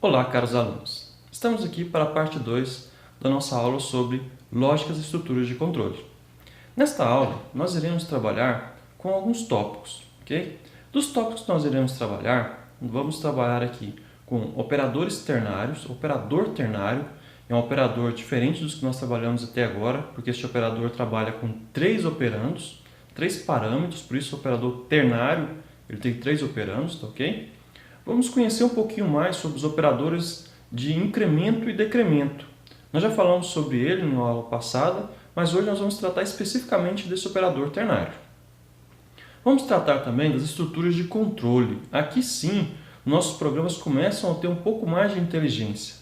Olá, caros alunos! Estamos aqui para a parte 2 da nossa aula sobre lógicas e estruturas de controle. Nesta aula, nós iremos trabalhar com alguns tópicos, ok? Dos tópicos que nós iremos trabalhar, vamos trabalhar aqui com operadores ternários. O operador ternário é um operador diferente dos que nós trabalhamos até agora, porque este operador trabalha com 3 operandos, 3 parâmetros, por isso o operador ternário ele tem 3 operandos, tá ok? Vamos conhecer um pouquinho mais sobre os operadores de incremento e decremento. Nós já falamos sobre ele na aula passada, mas hoje nós vamos tratar especificamente desse operador ternário. Vamos tratar também das estruturas de controle. Aqui sim, nossos programas começam a ter um pouco mais de inteligência.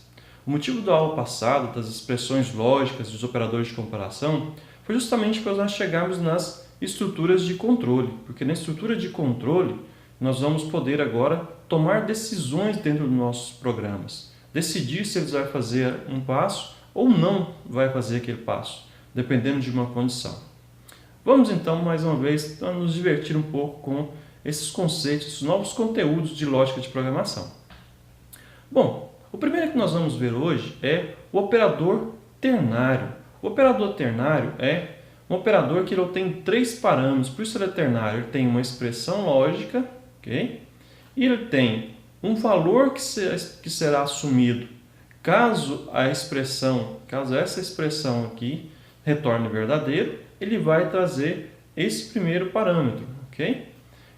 O motivo da aula passada, das expressões lógicas e dos operadores de comparação, foi justamente para nós chegarmos nas estruturas de controle, porque na estrutura de controle nós vamos poder agora tomar decisões dentro dos nossos programas. Decidir se eles vão fazer um passo ou não vai fazer aquele passo, dependendo de uma condição. Vamos então, mais uma vez, nos divertir um pouco com esses conceitos, esses novos conteúdos de lógica de programação. Bom, o primeiro que nós vamos ver hoje é o operador ternário. O operador ternário é um operador que ele tem 3 parâmetros, por isso ele é ternário. Ele tem uma expressão lógica, ok? E ele tem um valor que será assumido caso essa expressão aqui retorne verdadeiro, ele vai trazer esse primeiro parâmetro, ok?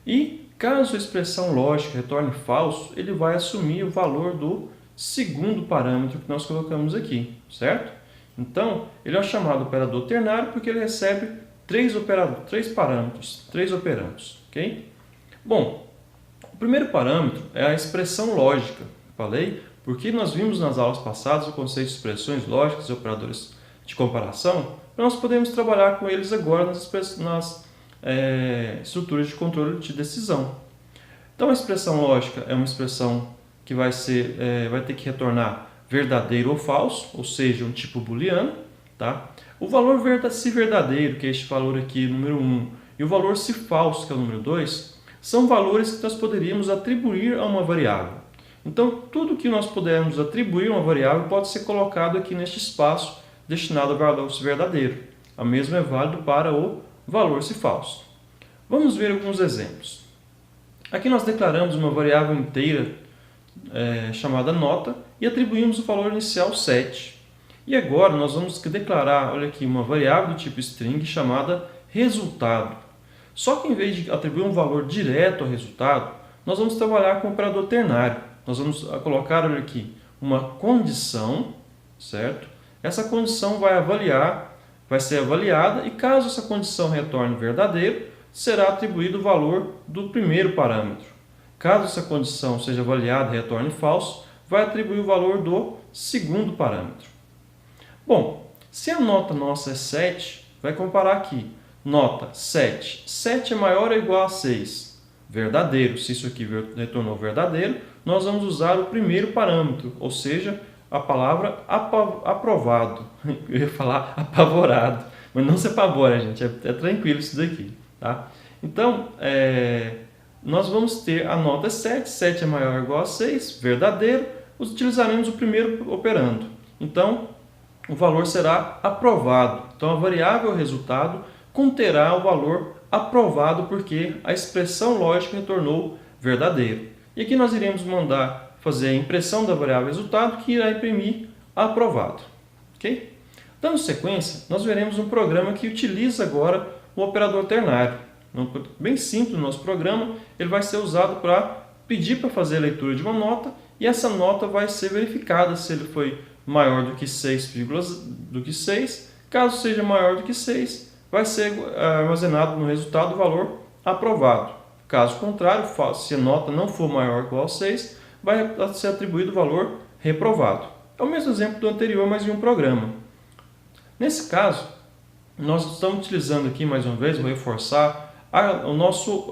E caso a expressão lógica retorne falso, ele vai assumir o valor do segundo parâmetro que nós colocamos aqui, certo? Então, ele é chamado operador ternário porque ele recebe 3 parâmetros, 3 operandos, ok? Bom, o primeiro parâmetro é a expressão lógica. Falei porque nós vimos nas aulas passadas o conceito de expressões lógicas e operadores de comparação, nós podemos trabalhar com eles agora nas estruturas de controle de decisão. Então, a expressão lógica é uma expressão que vai ter que retornar verdadeiro ou falso, ou seja, um tipo booleano. Tá? O valor se verdadeiro, que é este valor aqui, número 1, e o valor se falso, que é o número 2, são valores que nós poderíamos atribuir a uma variável. Então, tudo que nós pudermos atribuir a uma variável pode ser colocado aqui neste espaço destinado ao valor se verdadeiro. A mesma é válido para o valor se falso. Vamos ver alguns exemplos. Aqui nós declaramos uma variável inteira chamada nota e atribuímos o valor inicial 7. E agora nós vamos declarar, olha aqui, uma variável do tipo string chamada resultado. Só que em vez de atribuir um valor direto ao resultado, nós vamos trabalhar com o operador ternário. Nós vamos colocar, olha aqui, uma condição, certo? Essa condição vai ser avaliada e caso essa condição retorne verdadeiro, será atribuído o valor do primeiro parâmetro. Caso essa condição seja avaliada e retorne falso, vai atribuir o valor do segundo parâmetro. Bom, se a nota nossa é 7, vai comparar aqui. Nota 7. 7 é maior ou igual a 6. Verdadeiro. Se isso aqui retornou verdadeiro, nós vamos usar o primeiro parâmetro, ou seja, a palavra aprovado. Eu ia falar apavorado, mas não se apavora, gente. É tranquilo isso daqui. Tá? Então, nós vamos ter a nota 7. 7 é maior ou igual a 6. Verdadeiro. Utilizaremos o primeiro operando. Então, o valor será aprovado. Então, a variável resultado conterá o valor aprovado porque a expressão lógica retornou verdadeiro. E aqui nós iremos mandar fazer a impressão da variável resultado que irá imprimir aprovado. Okay? Dando sequência, nós veremos um programa que utiliza agora o operador ternário. Bem simples o nosso programa, ele vai ser usado para pedir para fazer a leitura de uma nota e essa nota vai ser verificada se ele foi maior do que 6. Caso seja maior do que 6, vai ser armazenado no resultado o valor aprovado. Caso contrário, se a nota não for maior ou igual a 6, vai ser atribuído o valor reprovado. É o mesmo exemplo do anterior, mas em um programa. Nesse caso, nós estamos utilizando aqui, mais uma vez, vou reforçar, o nosso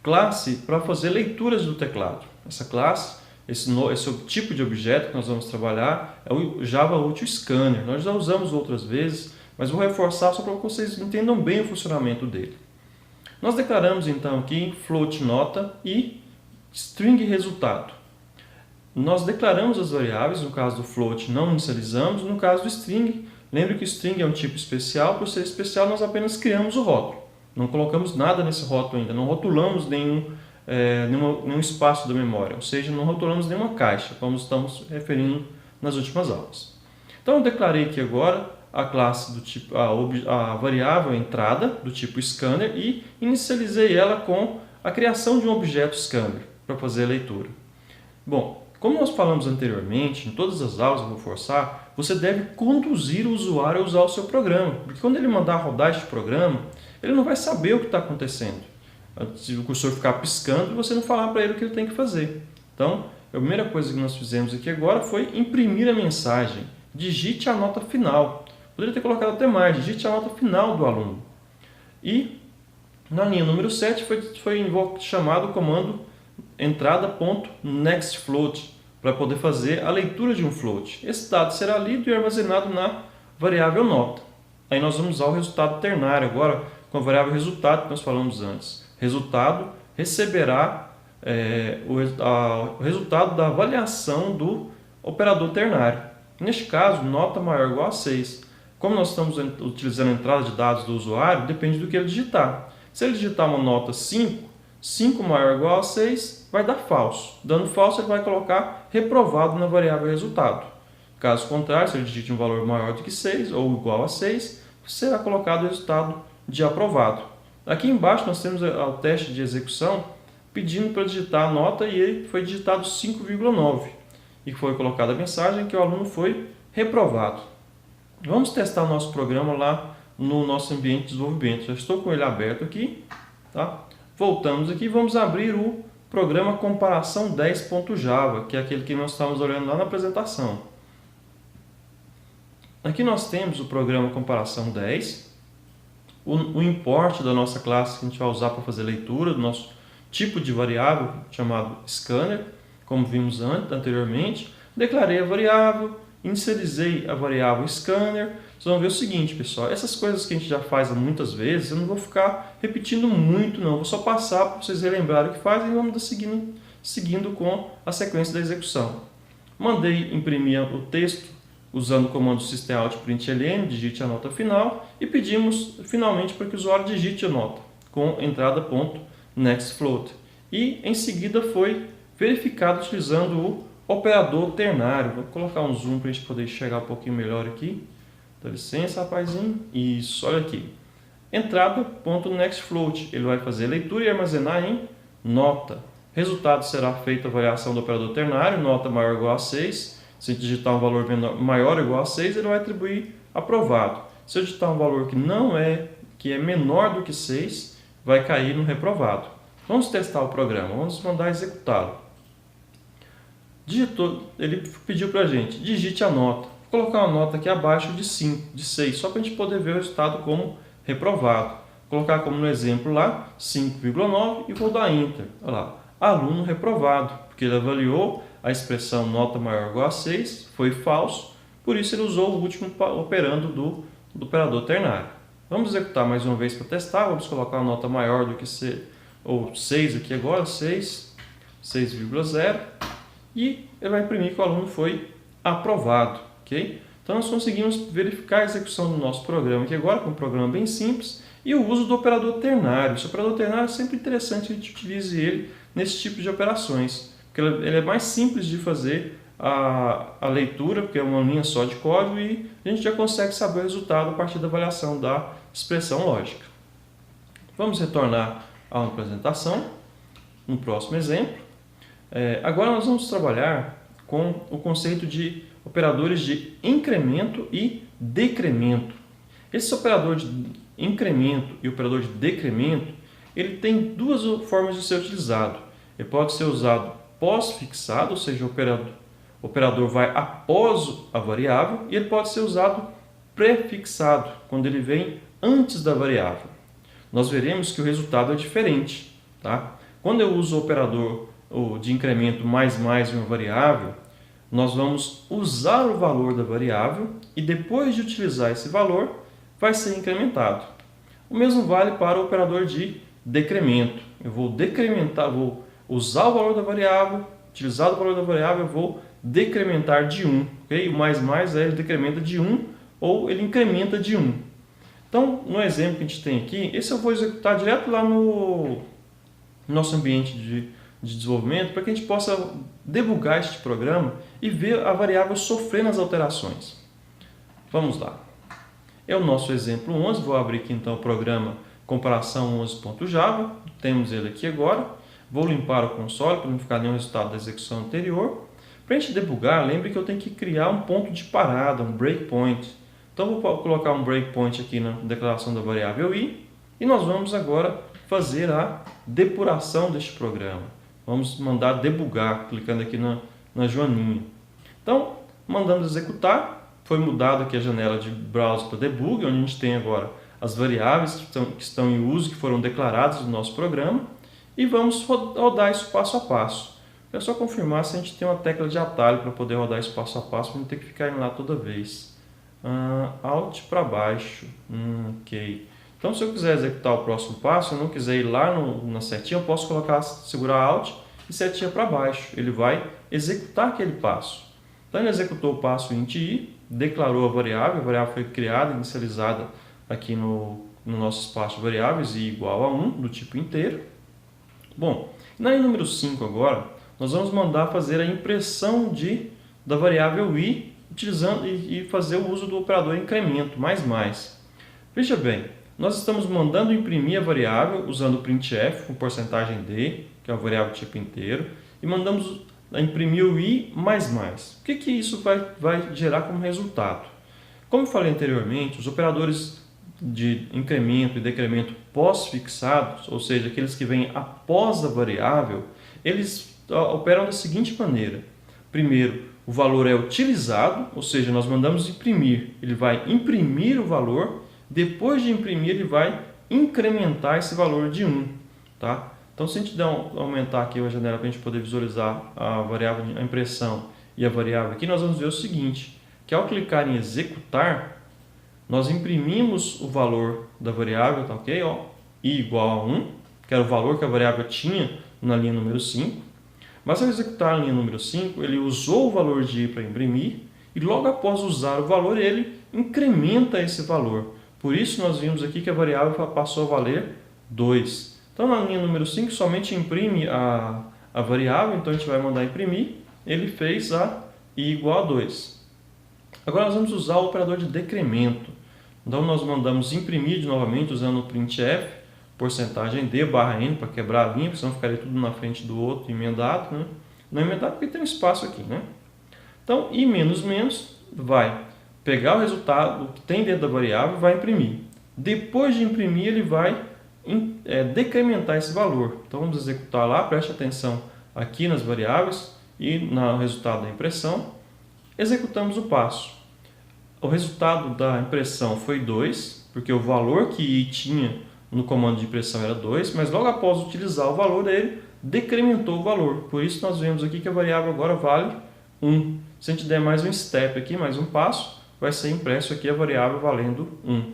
classe para fazer leituras do teclado. Essa classe, esse tipo de objeto que nós vamos trabalhar é o Java Util Scanner. Nós já usamos outras vezes, mas vou reforçar só para que vocês entendam bem o funcionamento dele. Nós declaramos então aqui float nota e string resultado. nós declaramos as variáveis, no caso do float não inicializamos, no caso do string, lembre que o string é um tipo especial, por ser especial nós apenas criamos o rótulo, não colocamos nada nesse rótulo ainda, não rotulamos nenhum espaço da memória, ou seja, não rotulamos nenhuma caixa, como estamos referindo nas últimas aulas. Então eu declarei aqui agora a classe do tipo, a variável entrada do tipo scanner e inicializei ela com a criação de um objeto scanner para fazer a leitura. Bom, como nós falamos anteriormente, em todas as aulas eu vou forçar, você deve conduzir o usuário a usar o seu programa, porque quando ele mandar rodar este programa, ele não vai saber o que está acontecendo. Se o cursor ficar piscando, você não falar para ele o que ele tem que fazer. Então, a primeira coisa que nós fizemos aqui agora foi imprimir a mensagem. Digite a nota final. Poderia ter colocado até mais, digite a nota final do aluno. E na linha número 7 foi chamado o comando entrada.nextFloat para poder fazer a leitura de um float. Esse dado será lido e armazenado na variável nota. Aí nós vamos usar o resultado ternário agora com a variável resultado que nós falamos antes. Resultado receberá o resultado da avaliação do operador ternário. Neste caso, nota maior ou igual a 6. Como nós estamos utilizando a entrada de dados do usuário, depende do que ele digitar. Se ele digitar uma nota 5, 5 maior ou igual a 6 vai dar falso. Dando falso, ele vai colocar reprovado na variável resultado. Caso contrário, se ele digite um valor maior do que 6 ou igual a 6, será colocado o resultado de aprovado. Aqui embaixo nós temos o teste de execução pedindo para digitar a nota e ele foi digitado 5,9 e foi colocada a mensagem que o aluno foi reprovado. Vamos testar o nosso programa lá no nosso ambiente de desenvolvimento. Já estou com ele aberto aqui. Tá? Voltamos aqui e vamos abrir o programa comparação 10.java, que é aquele que nós estávamos olhando lá na apresentação. Aqui nós temos o programa comparação 10, o import da nossa classe que a gente vai usar para fazer leitura do nosso tipo de variável chamado scanner, como vimos anteriormente. Declarei a variável, inicializei a variável scanner. Vocês vão ver o seguinte, pessoal, essas coisas que a gente já faz muitas vezes, eu não vou ficar repetindo muito não, vou só passar para vocês relembrarem o que fazem e vamos seguindo com a sequência da execução. Mandei imprimir o texto usando o comando systemout.println, digite a nota final e pedimos finalmente para que o usuário digite a nota com entrada.nextFloat. E em seguida foi verificado utilizando o operador ternário. Vou colocar um zoom para a gente poder enxergar um pouquinho melhor aqui. Dá licença, rapazinho. Isso, olha aqui. Entrada.nextFloat. Ele vai fazer a leitura e armazenar em nota. Resultado será feita a variação do operador ternário, nota maior ou igual a 6. Se digitar um valor maior ou igual a 6, ele vai atribuir aprovado. Se eu digitar um valor que é menor do que 6, vai cair no reprovado. Vamos testar o programa, vamos mandar executá-lo. Digitou, ele pediu para a gente, digite a nota. Vou colocar uma nota aqui abaixo de 5, de 6, só para a gente poder ver o resultado como reprovado. Vou colocar como no exemplo lá, 5,9 e vou dar Enter. Olha lá, aluno reprovado, porque ele avaliou a expressão nota maior ou igual a 6, foi falso, por isso ele usou o último operando do operador ternário. Vamos executar mais uma vez para testar, vamos colocar uma nota maior do que 6 aqui agora, 6,0, e ele vai imprimir que o aluno foi aprovado. Okay? Então nós conseguimos verificar a execução do nosso programa aqui agora, com um programa bem simples, e o uso do operador ternário. Esse operador ternário é sempre interessante que a gente utilize ele nesse tipo de operações, porque ele é mais simples de fazer a leitura, porque é uma linha só de código, e a gente já consegue saber o resultado a partir da avaliação da expressão lógica. Vamos retornar à apresentação, no próximo exemplo. Agora nós vamos trabalhar com o conceito de operadores de incremento e decremento. Esse operador de incremento e operador de decremento, ele tem duas formas de ser utilizado. Ele pode ser usado pós-fixado, ou seja, o operador vai após a variável, e ele pode ser usado pré-fixado, quando ele vem antes da variável. Nós veremos que o resultado é diferente. Tá? Quando eu uso o operador de incremento mais em uma variável, nós vamos usar o valor da variável e depois de utilizar esse valor, vai ser incrementado. O mesmo vale para o operador de decremento. Eu vou decrementar, vou usar o valor da variável, Utilizado o valor da variável, eu vou decrementar de 1. Okay? O mais ele decrementa de 1 ou ele incrementa de 1. Então, no exemplo que a gente tem aqui, esse eu vou executar direto lá no nosso ambiente de desenvolvimento para que a gente possa debugar este programa e ver a variável sofrendo as alterações. Vamos lá. É o nosso exemplo 11. Vou abrir aqui então o programa comparação 11.java. Temos ele aqui agora. Vou limpar o console para não ficar nenhum resultado da execução anterior. Para a gente debugar, lembre que eu tenho que criar um ponto de parada, um breakpoint. Então vou colocar um breakpoint aqui na declaração da variável i e nós vamos agora fazer a depuração deste programa. Vamos mandar debugar, clicando aqui na joaninha. Então, mandamos executar. Foi mudado aqui a janela de browser para debug, onde a gente tem agora as variáveis que estão em uso, que foram declaradas no nosso programa. E vamos rodar isso passo a passo. É só confirmar se a gente tem uma tecla de atalho para poder rodar isso passo a passo, para não ter que ficar indo lá toda vez. Alt para baixo. Ok. Então, se eu quiser executar o próximo passo, eu não quiser ir lá na setinha, eu posso segurar Alt e setinha para baixo. Ele vai executar aquele passo. Então, ele executou o passo int i, declarou a variável foi criada, inicializada aqui no nosso espaço de variáveis, i igual a 1, do tipo inteiro. Bom, na linha número 5 agora, nós vamos mandar fazer a impressão da variável i, utilizando e fazer o uso do operador incremento, mais. Veja bem, nós estamos mandando imprimir a variável usando o printf com porcentagem %d, que é uma variável tipo inteiro, e mandamos imprimir o i mais. O que isso vai gerar como resultado? Como eu falei anteriormente, os operadores de incremento e decremento pós-fixados, ou seja, aqueles que vêm após a variável, eles operam da seguinte maneira. Primeiro, o valor é utilizado, ou seja, nós mandamos imprimir, ele vai imprimir o valor, depois de imprimir ele vai incrementar esse valor de 1. Tá? Então, se a gente aumentar aqui a janela para a gente poder visualizar a variável, a impressão e a variável aqui, nós vamos ver o seguinte, que ao clicar em executar, nós imprimimos o valor da variável, tá ok? I igual a 1, que era o valor que a variável tinha na linha número 5. Mas ao executar a linha número 5, ele usou o valor de i para imprimir e logo após usar o valor, ele incrementa esse valor. Por isso, nós vimos aqui que a variável passou a valer 2. Então, na linha número 5, somente imprime a variável, então a gente vai mandar imprimir, ele fez a i igual a 2. Agora nós vamos usar o operador de decremento. Então, nós mandamos imprimir novamente usando o printf, porcentagem d barra n para quebrar a linha, porque senão ficaria tudo na frente do outro emendado. Né? Não é emendado porque tem um espaço aqui. Né? Então, i menos vai pegar o resultado que tem dentro da variável e vai imprimir. Depois de imprimir, ele vai decrementar esse valor. Então, vamos executar lá, preste atenção aqui nas variáveis e no resultado da impressão. Executamos o passo. O resultado da impressão foi 2, porque o valor que i tinha no comando de impressão era 2, mas logo após utilizar o valor dele, decrementou o valor. Por isso nós vemos aqui que a variável agora vale 1. Se a gente der mais um step aqui, mais um passo, vai ser impresso aqui a variável valendo 1.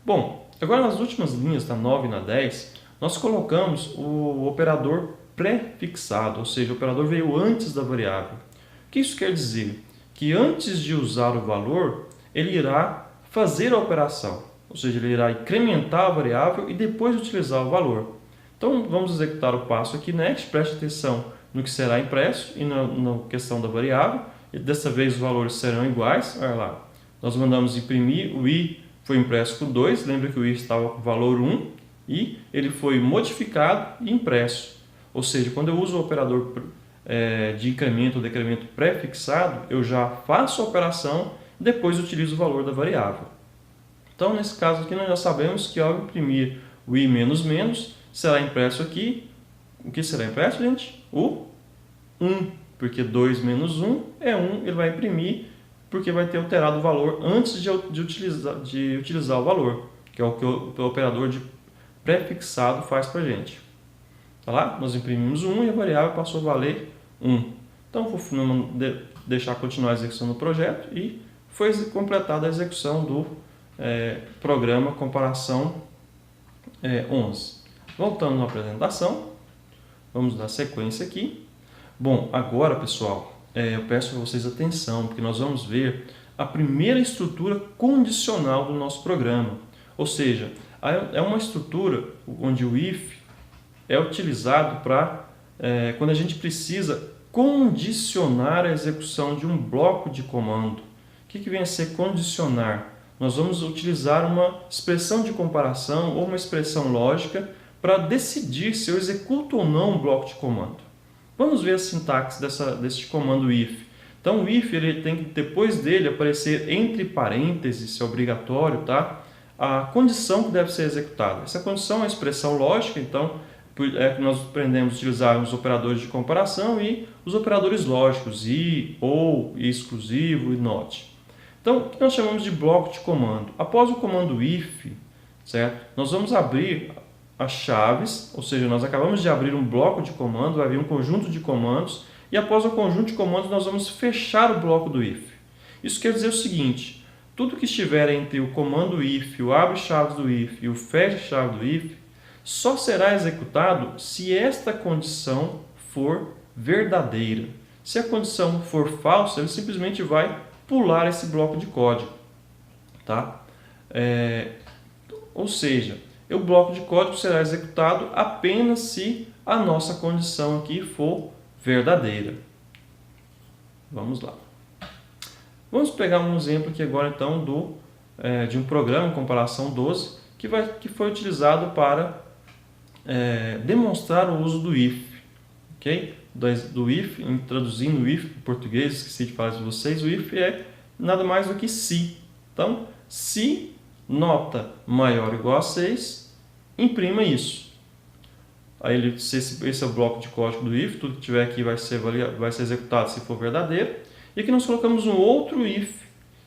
Bom, agora nas últimas linhas, na 9 e na 10, nós colocamos o operador pré-fixado, ou seja, o operador veio antes da variável. O que isso quer dizer? Que antes de usar o valor, ele irá fazer a operação. Ou seja, ele irá incrementar a variável e depois utilizar o valor. Então, vamos executar o passo aqui next, preste atenção no que será impresso e na questão da variável. E dessa vez os valores serão iguais. Olha lá, nós mandamos imprimir, o i foi impresso com 2, lembra que o i estava com valor 1 e ele foi modificado e impresso. Ou seja, quando eu uso o operador de incremento ou decremento pré-fixado, eu já faço a operação e depois utilizo o valor da variável. Então, nesse caso aqui, nós já sabemos que ao imprimir o i menos, será impresso aqui. O que será impresso, gente? O 1, porque 2 menos 1 é 1, ele vai imprimir, porque vai ter alterado o valor antes de utilizar o valor, que é o que o operador de pré-fixado faz para a gente. Tá lá? Nós imprimimos 1 e a variável passou a valer 1. Então, vou deixar continuar a execução do projeto e foi completada a execução do programa comparação 11. Voltando à apresentação, vamos dar sequência aqui. Bom, agora, pessoal, eu peço a vocês atenção, porque nós vamos ver a primeira estrutura condicional do nosso programa. Ou seja, é uma estrutura onde o if é utilizado para quando a gente precisa condicionar a execução de um bloco de comando. O que vem a ser condicionar? Nós vamos utilizar uma expressão de comparação ou uma expressão lógica para decidir se eu executo ou não um bloco de comando. Vamos ver a sintaxe desse comando if. Então o if ele tem que depois dele aparecer entre parênteses, isso é obrigatório, tá? A condição que deve ser executada. Essa condição é uma expressão lógica, então nós aprendemos a utilizar os operadores de comparação e os operadores lógicos, e, ou, e exclusivo e not. Então, o que nós chamamos de bloco de comando? Após o comando if, certo? Nós vamos abrir as chaves, ou seja, nós acabamos de abrir um bloco de comando, vai vir um conjunto de comandos, e após o conjunto de comandos nós vamos fechar o bloco do if. Isso quer dizer o seguinte: tudo que estiver entre o comando if, o abre chaves do if e o fecha chave do if, só será executado se esta condição for verdadeira. Se a condição for falsa, ele simplesmente vai pular esse bloco de código. Tá? Ou seja, o bloco de código será executado apenas se a nossa condição aqui for verdadeira. Vamos lá. Vamos pegar um exemplo aqui agora então de um programa, comparação 12, que foi utilizado para demonstrar o uso do if. Okay? Do if, traduzindo o if para o português, esqueci de falar para vocês, o if é nada mais do que se. Então, se nota maior ou igual a 6, imprima isso. Aí esse é o bloco de código do if, tudo que tiver aqui vai ser executado se for verdadeiro. E aqui nós colocamos um outro if.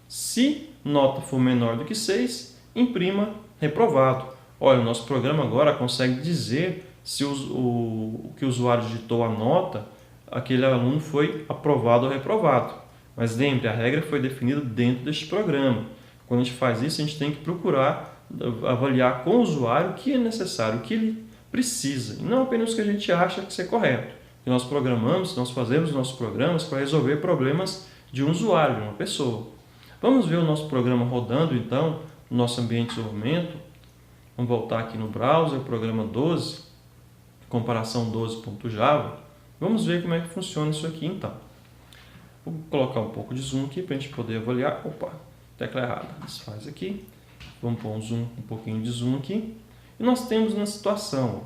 Se nota for menor do que 6, imprima reprovado. Olha, o nosso programa agora consegue dizer se o que o usuário digitou a nota, aquele aluno foi aprovado ou reprovado. Mas lembre, a regra foi definida dentro deste programa. Quando a gente faz isso, a gente tem que procurar avaliar com o usuário o que é necessário, o que ele precisa, e não apenas o que a gente acha que é correto. E nós fazemos nossos programas para resolver problemas de um usuário, de uma pessoa. Vamos ver o nosso programa rodando, então, no nosso ambiente de desenvolvimento. Vamos voltar aqui no browser, programa 12, comparação 12.java. Vamos ver como é que funciona isso aqui, então. Vou colocar um pouco de zoom aqui para a gente poder avaliar. Opa, tecla errada. Desfaz aqui. Vamos pôr um pouquinho de zoom aqui. E nós temos uma situação.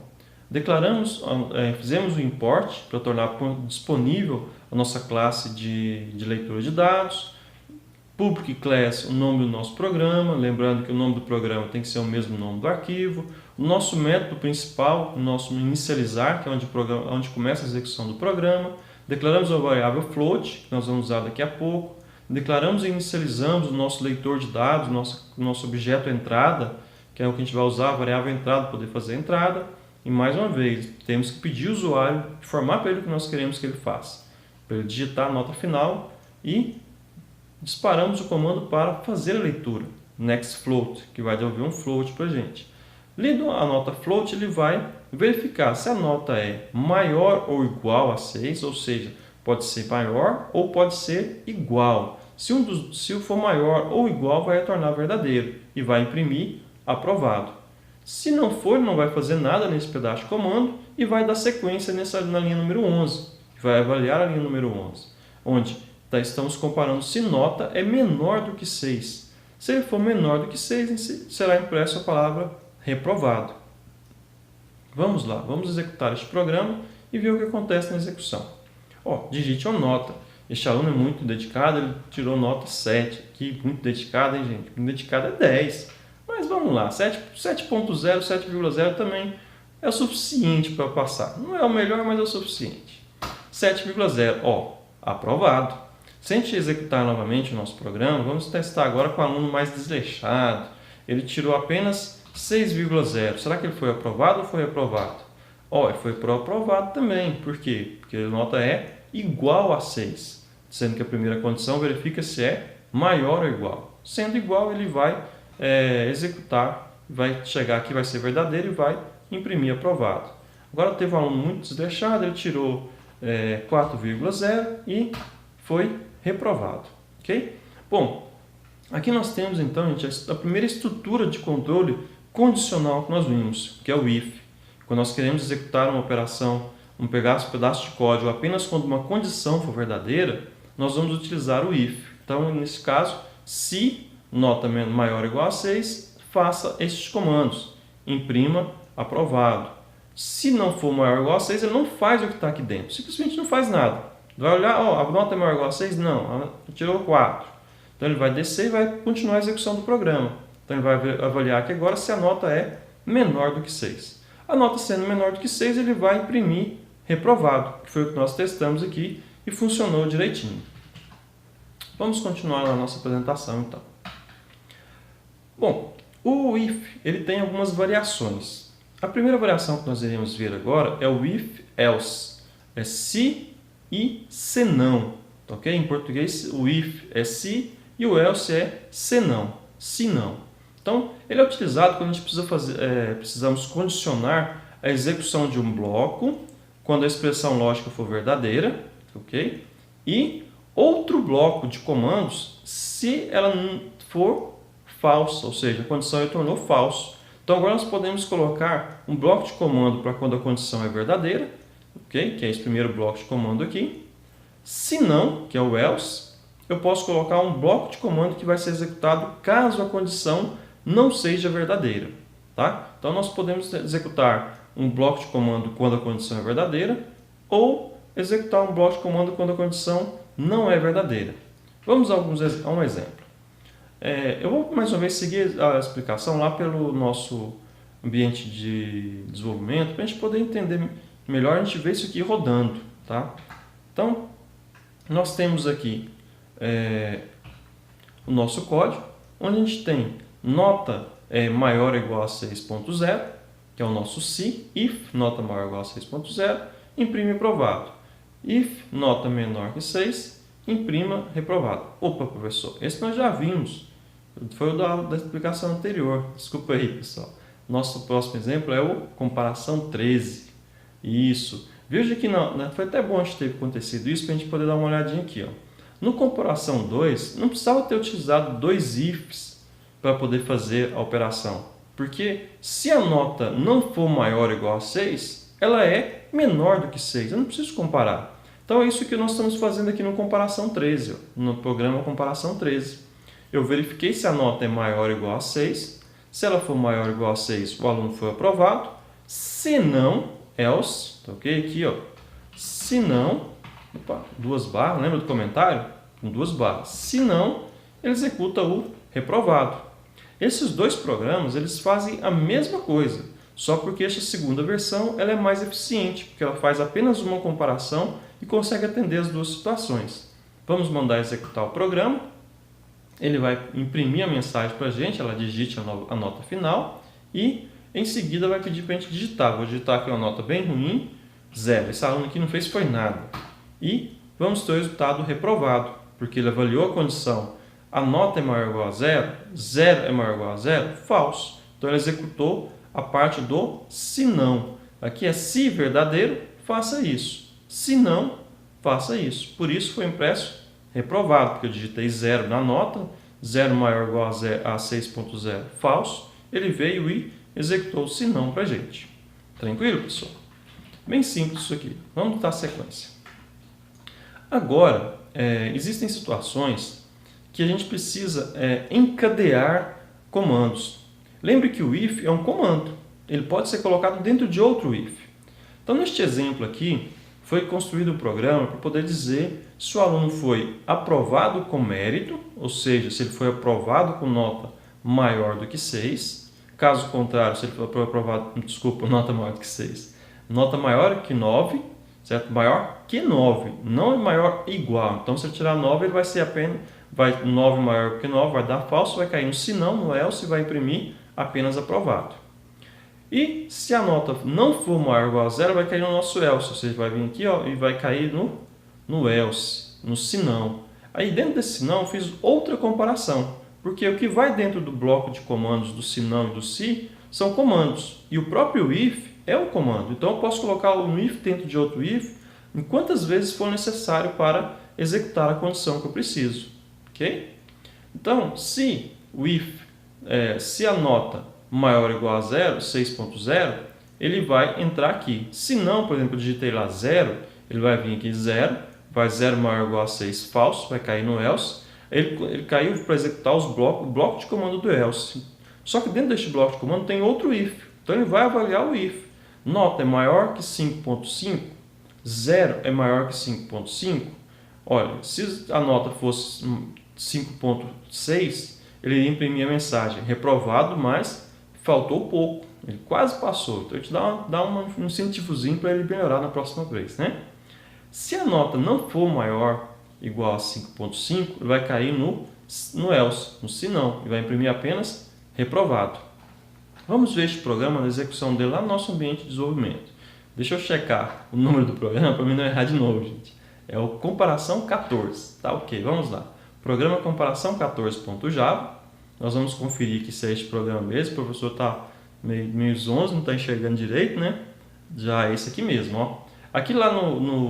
Fizemos o import para tornar disponível a nossa classe de leitura de dados. Public class, o nome do nosso programa. Lembrando que o nome do programa tem que ser o mesmo nome do arquivo. O nosso método principal, o nosso inicializar, que é onde começa a execução do programa. Declaramos a variável float, que nós vamos usar daqui a pouco. Declaramos e inicializamos o nosso leitor de dados, o nosso objeto entrada, que é o que a gente vai usar, a variável entrada, para poder fazer a entrada. E mais uma vez, temos que pedir ao usuário, informar para ele o que nós queremos que ele faça. Para ele digitar a nota final e disparamos o comando para fazer a leitura. Next float, que vai devolver um float para a gente. Lido a nota float, ele vai verificar se a nota é maior ou igual a 6, ou seja, pode ser maior ou pode ser igual. Se for maior ou igual, vai retornar verdadeiro e vai imprimir aprovado. Se não for, não vai fazer nada nesse pedaço de comando e vai dar sequência na linha número 11. Vai avaliar a linha número 11, onde estamos comparando se nota é menor do que 6. Se ele for menor do que 6, será impresso a palavra reprovado. Vamos lá, vamos executar este programa e ver o que acontece na execução. Digite uma nota. Este aluno é muito dedicado, ele tirou nota 7. Aqui, muito dedicado, hein, gente? Muito dedicado é 10. Mas vamos lá, 7.0, 7,0 também é o suficiente para passar. Não é o melhor, mas é o suficiente. 7,0, aprovado. Se a gente executar novamente o nosso programa, vamos testar agora com o aluno mais desleixado. Ele tirou apenas 6,0. Será que ele foi aprovado ou foi reprovado? Ele foi aprovado também. Por quê? Porque a nota é igual a 6. Sendo que a primeira condição verifica se é maior ou igual. Sendo igual, ele vai executar, vai chegar aqui, vai ser verdadeiro e vai imprimir aprovado. Agora teve um aluno muito desleixado, ele tirou 4,0 e foi reprovado. Ok? Bom, aqui nós temos então, gente, a primeira estrutura de controle condicional que nós vimos, que é o if. Quando nós queremos executar uma operação, um pedaço de código apenas quando uma condição for verdadeira, nós vamos utilizar o if. Então, nesse caso, se nota maior ou igual a 6, faça estes comandos. Imprima aprovado. Se não for maior ou igual a 6, ele não faz o que está aqui dentro. Simplesmente não faz nada. Vai olhar, a nota é maior ou igual a 6? Não, tirou 4. Então ele vai descer e vai continuar a execução do programa. Então ele vai avaliar aqui agora se a nota é menor do que 6. A nota sendo menor do que 6, ele vai imprimir reprovado, que foi o que nós testamos aqui e funcionou direitinho. Vamos continuar na nossa apresentação então. Bom, o if ele tem algumas variações. A primeira variação que nós iremos ver agora é o if-else. É se e senão. Ok? Em português, o if é se e o else é senão. Se não. Então, ele é utilizado quando a gente precisamos condicionar a execução de um bloco quando a expressão lógica for verdadeira, ok? E outro bloco de comandos se ela for falsa, ou seja, a condição retornou falso. Então, agora nós podemos colocar um bloco de comando para quando a condição é verdadeira, ok? Que é esse primeiro bloco de comando aqui. Se não, que é o else, eu posso colocar um bloco de comando que vai ser executado caso a condição não seja verdadeira. Tá? Então, nós podemos executar um bloco de comando quando a condição é verdadeira ou executar um bloco de comando quando a condição não é verdadeira. Vamos a um exemplo. Eu vou mais uma vez seguir a explicação lá pelo nosso ambiente de desenvolvimento para a gente poder entender melhor, a gente ver isso aqui rodando. Tá? Então, nós temos aqui o nosso código, onde a gente tem nota maior ou igual a 6.0, que é o nosso se, if nota maior ou igual a 6.0, imprime aprovado. If nota menor que 6, imprima reprovado. Opa, professor, esse nós já vimos. Foi o da explicação anterior. Desculpa aí, pessoal. Nosso próximo exemplo é o comparação 13. Isso. Veja que foi até bom ter acontecido isso para a gente poder dar uma olhadinha aqui. Ó. No comparação 2, não precisava ter utilizado dois ifs para poder fazer a operação. Porque se a nota não for maior ou igual a 6, ela é menor do que 6. Eu não preciso comparar. Então é isso que nós estamos fazendo aqui no comparação 13, ó, no programa comparação 13. Eu verifiquei se a nota é maior ou igual a 6. Se ela for maior ou igual a 6, o aluno foi aprovado. Se não, else, tá ok? Aqui, ó. Se não, duas barras, lembra do comentário? Com duas barras. Se não, ele executa o reprovado. Esses dois programas, eles fazem a mesma coisa, só porque esta segunda versão ela é mais eficiente, porque ela faz apenas uma comparação e consegue atender as duas situações. Vamos mandar executar o programa. Ele vai imprimir a mensagem para a gente, ela digite a nota final e em seguida vai pedir para a gente digitar. Vou digitar aqui uma nota bem ruim, 0. Esse aluno aqui não fez foi nada. E vamos ter o resultado reprovado, porque ele avaliou a condição. A nota é maior ou igual a 0, 0 é maior ou igual a 0, falso. Então ele executou a parte do se não. Aqui é se verdadeiro, faça isso. Se não, faça isso. Por isso foi impresso reprovado, porque eu digitei 0 na nota, 0 maior ou igual a 6.0, falso. Ele veio e executou o se não para a gente. Tranquilo, pessoal? Bem simples isso aqui. Vamos dar sequência. Agora, existem situações que a gente precisa encadear comandos. Lembre que o if é um comando. Ele pode ser colocado dentro de outro if. Então, neste exemplo aqui, foi construído um programa para poder dizer se o aluno foi aprovado com mérito, ou seja, se ele foi aprovado com nota maior do que 6. Caso contrário, se ele foi aprovado, nota maior do que 6. Nota maior que 9, certo? Maior que 9, não é maior igual. Então, se ele tirar 9, ele vai ser apenas 9 maior que 9, vai dar falso, vai cair no se não, no else, e vai imprimir apenas aprovado. E se a nota não for maior ou igual a 0, vai cair no nosso else. Ou seja, vai vir aqui e vai cair no else, no se não. Aí dentro desse se não eu fiz outra comparação. Porque o que vai dentro do bloco de comandos do se não e do se são comandos. E o próprio if é um comando. Então eu posso colocar um if dentro de outro if em quantas vezes for necessário para executar a condição que eu preciso. Ok? Então, se o if, se a nota maior ou igual a 0, 6.0, ele vai entrar aqui. Se não, por exemplo, eu digitei lá 0, ele vai vir aqui 0, vai 0 maior ou igual a 6, falso, vai cair no else. Ele caiu para executar o bloco de comando do else. Só que dentro deste bloco de comando tem outro if. Então ele vai avaliar o if. Nota é maior que 5.5, 0 é maior que 5.5. Olha, se a nota fosse 5.6, ele iria imprimir a mensagem reprovado, mas faltou pouco. Ele quase passou. Então a gente dá um incentivozinho para ele melhorar na próxima vez, né? Se a nota não for maior ou igual a 5.5, ele vai cair no else, no se não, e vai imprimir apenas reprovado. Vamos ver este programa na execução dele lá no nosso ambiente de desenvolvimento. Deixa eu checar o número do programa para mim não errar de novo, gente. É o comparação 14, tá? Ok, vamos lá. Programa comparação 14.java. Nós vamos conferir que se é este programa mesmo. O professor está meio zonzo, não está enxergando direito, né? Já é esse aqui mesmo, ó. Aqui lá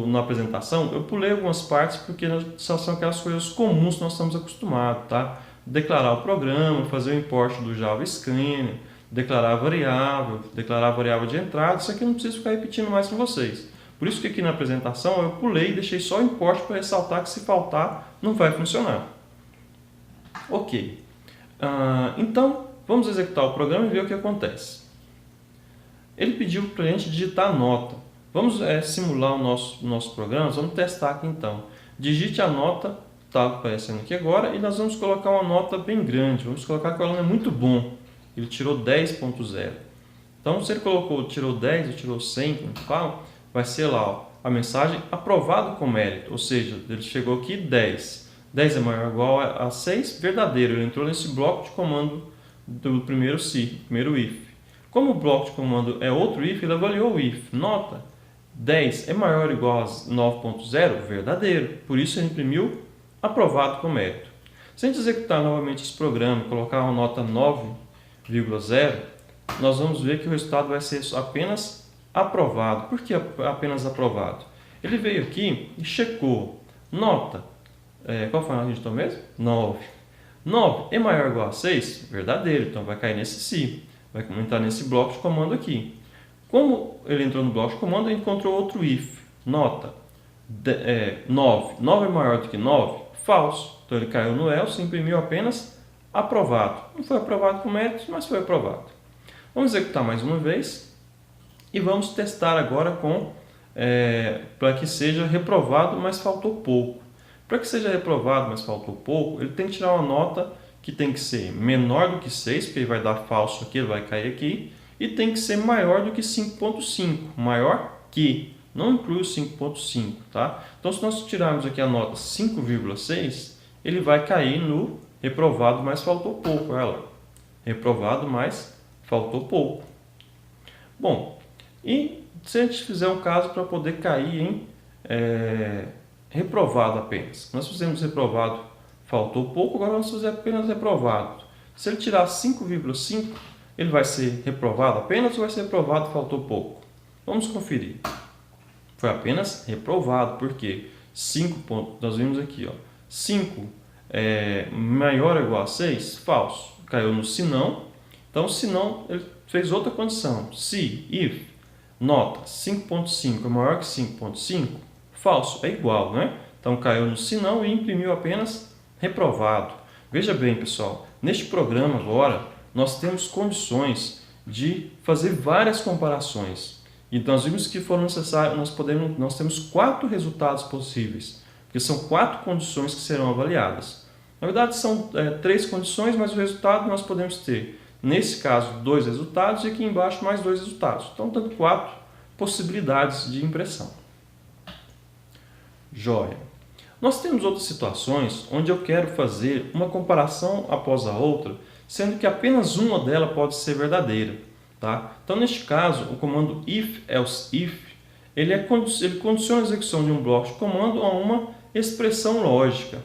na apresentação eu pulei algumas partes porque são aquelas coisas comuns que nós estamos acostumados, tá? Declarar o programa, fazer o import do Java Scanner, declarar a variável de entrada. Isso aqui eu não preciso ficar repetindo mais com vocês. Por isso que aqui na apresentação eu pulei e deixei só o import para ressaltar que se faltar não vai funcionar. Ok. Então vamos executar o programa e ver o que acontece. Ele pediu para a gente digitar a nota. Vamos simular o nosso programa. Vamos testar aqui então. Digite a nota, está aparecendo aqui agora, e nós vamos colocar uma nota bem grande. Vamos colocar que o aluno é muito bom. Ele tirou 10.0. Então, se ele tirou 10 ou tirou 100, como fala, vai ser lá ó, a mensagem aprovado com mérito. Ou seja, ele chegou aqui 10. 10 é maior ou igual a 6, verdadeiro. Ele entrou nesse bloco de comando do primeiro if. Como o bloco de comando é outro if, ele avaliou o if. Nota, 10 é maior ou igual a 9.0, verdadeiro. Por isso ele imprimiu aprovado com mérito. Se a gente executar novamente esse programa e colocar uma nota 9,0, nós vamos ver que o resultado vai ser apenas aprovado. Por que apenas aprovado? Ele veio aqui e checou. Nota, qual foi a nota que a gente digitou mesmo? 9. 9 é maior ou igual a 6? Verdadeiro, então vai cair nesse se. Vai entrar nesse bloco de comando aqui. Como ele entrou no bloco de comando, ele encontrou outro if. Nota, 9. 9 é maior do que 9? Falso. Então ele caiu no else e imprimiu apenas aprovado. Não foi aprovado com méritos, mas foi aprovado. Vamos executar mais uma vez e vamos testar agora para que seja reprovado, mas faltou pouco. Para que seja reprovado, mas faltou pouco, ele tem que tirar uma nota que tem que ser menor do que 6, porque ele vai dar falso aqui, ele vai cair aqui, e tem que ser maior do que 5.5, maior que, não inclui o 5.5, tá? Então, se nós tirarmos aqui a nota 5,6, ele vai cair no reprovado, mas faltou pouco, olha lá. Reprovado, mas faltou pouco. Bom, e se a gente fizer um caso para poder cair em reprovado apenas. Nós fizemos reprovado, faltou pouco, agora vamos fazer apenas reprovado. Se ele tirar 5,5, ele vai ser reprovado apenas ou vai ser reprovado, faltou pouco? Vamos conferir. Foi apenas reprovado, porque 5, nós vimos aqui, ó, 5 é maior ou igual a 6? Falso. Caiu no se não. Então, se não, ele fez outra condição. Se, if, nota 5.5 é maior que 5.5, falso, é igual, né? Então, caiu no se não e imprimiu apenas reprovado. Veja bem, pessoal, neste programa agora, nós temos condições de fazer várias comparações. Então, nós vimos que foram necessários, nós temos 4 resultados possíveis, porque são 4 condições que serão avaliadas. Na verdade, são 3 condições, mas o resultado nós podemos ter, nesse caso, 2 resultados e aqui embaixo mais 2 resultados. Então, tanto 4 possibilidades de impressão. Joia. Nós temos outras situações onde eu quero fazer uma comparação após a outra, sendo que apenas uma delas pode ser verdadeira. Tá? Então, neste caso, o comando if, else, if, ele condiciona a execução de um bloco de comando a uma expressão lógica,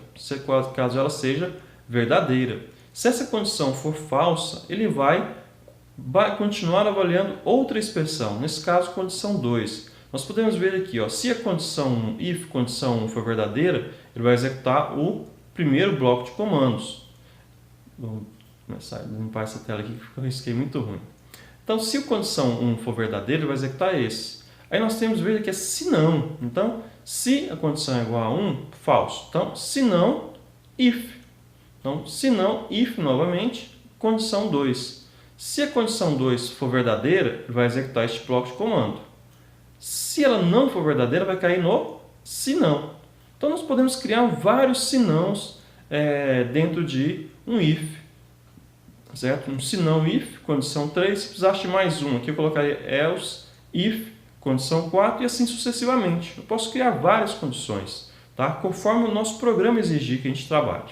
caso ela seja verdadeira. Se essa condição for falsa, ele vai continuar avaliando outra expressão, nesse caso, condição 2. nós podemos ver aqui, ó, se a condição if condição 1 for verdadeira, ele vai executar o primeiro bloco de comandos. Vou começar a limpar essa tela aqui que eu risquei muito ruim. Então, se a condição 1 for verdadeira, ele vai executar esse. Aí nós temos que ver que é se não. Então, se a condição é igual a 1, falso. Então, se não, if. Então, se não, if novamente, condição 2. Se a condição 2 for verdadeira, ele vai executar este bloco de comando. Se ela não for verdadeira, vai cair no se não. Então, nós podemos criar vários senãos dentro de um if. Certo? Um se não if, condição 3. Se precisasse de mais um, aqui eu colocaria else, if, condição 4 e assim sucessivamente. Eu posso criar várias condições, tá? Conforme o nosso programa exigir que a gente trabalhe.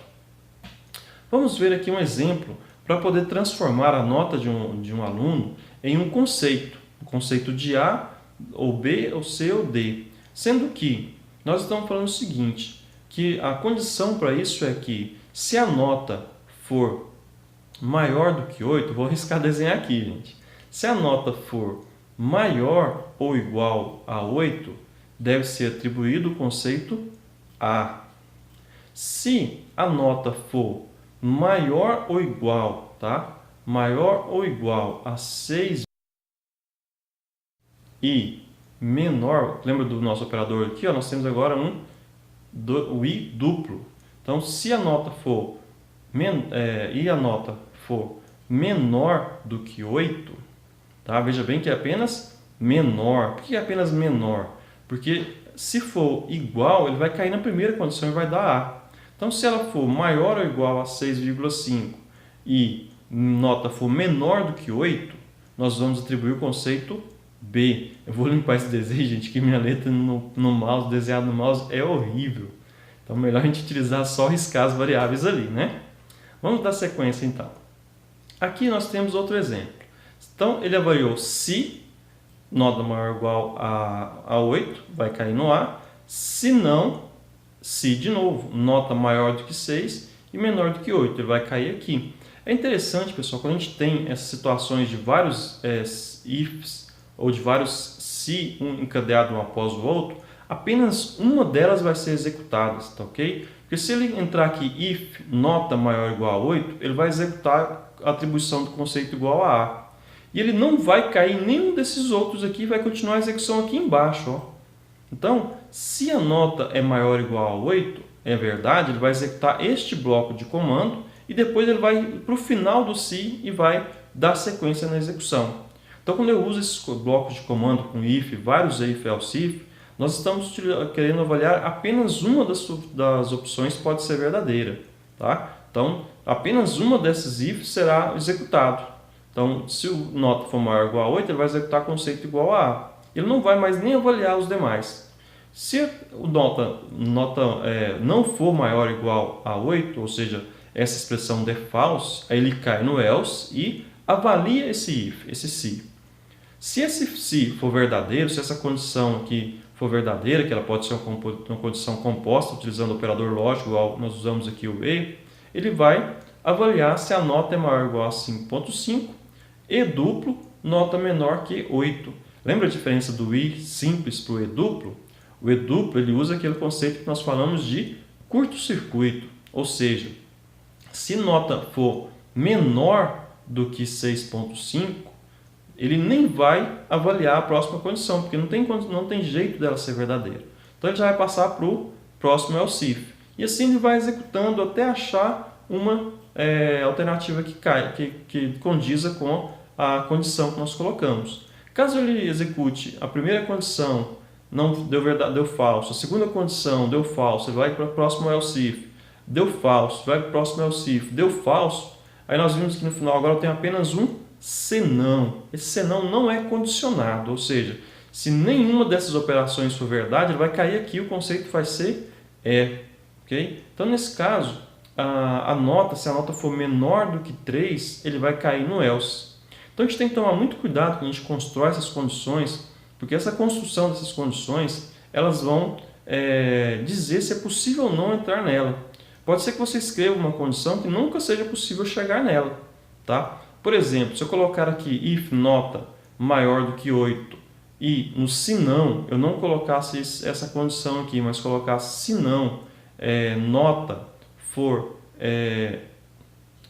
Vamos ver aqui um exemplo para poder transformar a nota de um aluno em um conceito de A, ou B, ou C, ou D. Sendo que nós estamos falando o seguinte, que a condição para isso é que se a nota for maior do que 8, vou arriscar desenhar aqui, gente. Se a nota for maior ou igual a 8, deve ser atribuído o conceito A. Se a nota for maior ou igual, tá? Maior ou igual a 6 e menor, lembra do nosso operador aqui? Ó, nós temos agora o i duplo. Então, se a nota for menor do que 8, tá? Veja bem que é apenas menor. Por que é apenas menor? Porque se for igual, ele vai cair na primeira condição e vai dar A. Então, se ela for maior ou igual a 6,5 e nota for menor do que 8, nós vamos atribuir o conceito B. Eu vou limpar esse desenho, gente, que minha letra no mouse, desenhado no mouse, é horrível. Então, melhor a gente utilizar só riscar as variáveis ali, né? Vamos dar sequência, então. Aqui nós temos outro exemplo. Então, ele avaliou se nota maior ou igual a 8, vai cair no A. Se não, se de novo, nota maior do que 6 e menor do que 8, ele vai cair aqui. É interessante, pessoal, quando a gente tem essas situações de vários ifs ou de vários se, um encadeado um após o outro, apenas uma delas vai ser executada, tá ok? Porque se ele entrar aqui if nota maior ou igual a 8, ele vai executar a atribuição do conceito igual a A. E ele não vai cair em nenhum desses outros aqui, vai continuar a execução aqui embaixo, ó. Então, se a nota é maior ou igual a 8, é verdade, ele vai executar este bloco de comando e depois ele vai para o final do se e vai dar sequência na execução. Então, quando eu uso esses blocos de comando com if, vários if, else if, nós estamos querendo avaliar apenas uma das opções pode ser verdadeira, tá? Então, apenas uma dessas ifs será executado. Então, se o nota for maior ou igual a 8, ele vai executar o conceito igual a A. Ele não vai mais nem avaliar os demais. Se o nota não for maior ou igual a 8, ou seja, essa expressão de false, aí ele cai no else e avalia esse if, esse se. Se esse se for verdadeiro, se essa condição aqui for verdadeira, que ela pode ser uma condição composta, utilizando o operador lógico, igual nós usamos aqui o e, ele vai avaliar se a nota é maior ou igual a 5.5 e duplo, nota menor que 8. Lembra a diferença do i simples para o e duplo? O e duplo ele usa aquele conceito que nós falamos de curto-circuito, ou seja, se nota for menor do que 6.5, ele nem vai avaliar a próxima condição, porque não tem jeito dela ser verdadeira. Então ele já vai passar para o próximo else if. E assim ele vai executando até achar uma alternativa que condiza com a condição que nós colocamos. Caso ele execute a primeira condição, não deu verdade, deu falso, a segunda condição deu falso, ele vai para o próximo else if, deu falso, vai para o próximo else if, deu falso, aí nós vimos que no final agora eu tenho apenas um senão. Esse senão não é condicionado, ou seja, se nenhuma dessas operações for verdade, ele vai cair aqui, o conceito vai ser ok? Então, nesse caso, se a nota for menor do que 3, ele vai cair no else. Então, a gente tem que tomar muito cuidado quando a gente constrói essas condições, porque essa construção dessas condições, elas vão dizer se é possível ou não entrar nela. Pode ser que você escreva uma condição que nunca seja possível chegar nela, tá? Por exemplo, se eu colocar aqui if nota maior do que 8 e no se não eu não colocasse essa condição aqui, mas colocasse se não nota for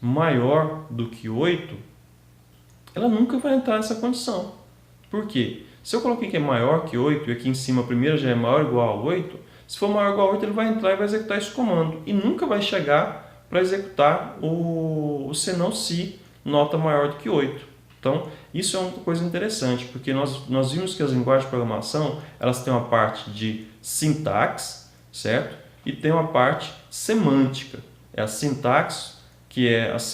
maior do que 8, ela nunca vai entrar nessa condição. Por quê? Se eu coloquei que é maior que 8 e aqui em cima a primeira já é maior ou igual a 8, se for maior ou igual a 8 ele vai entrar e vai executar esse comando e nunca vai chegar para executar o senão se nota maior do que 8. Então, isso é uma coisa interessante, porque nós vimos que as linguagens de programação elas têm uma parte de sintaxe, certo? E tem uma parte semântica. É a sintaxe, que é as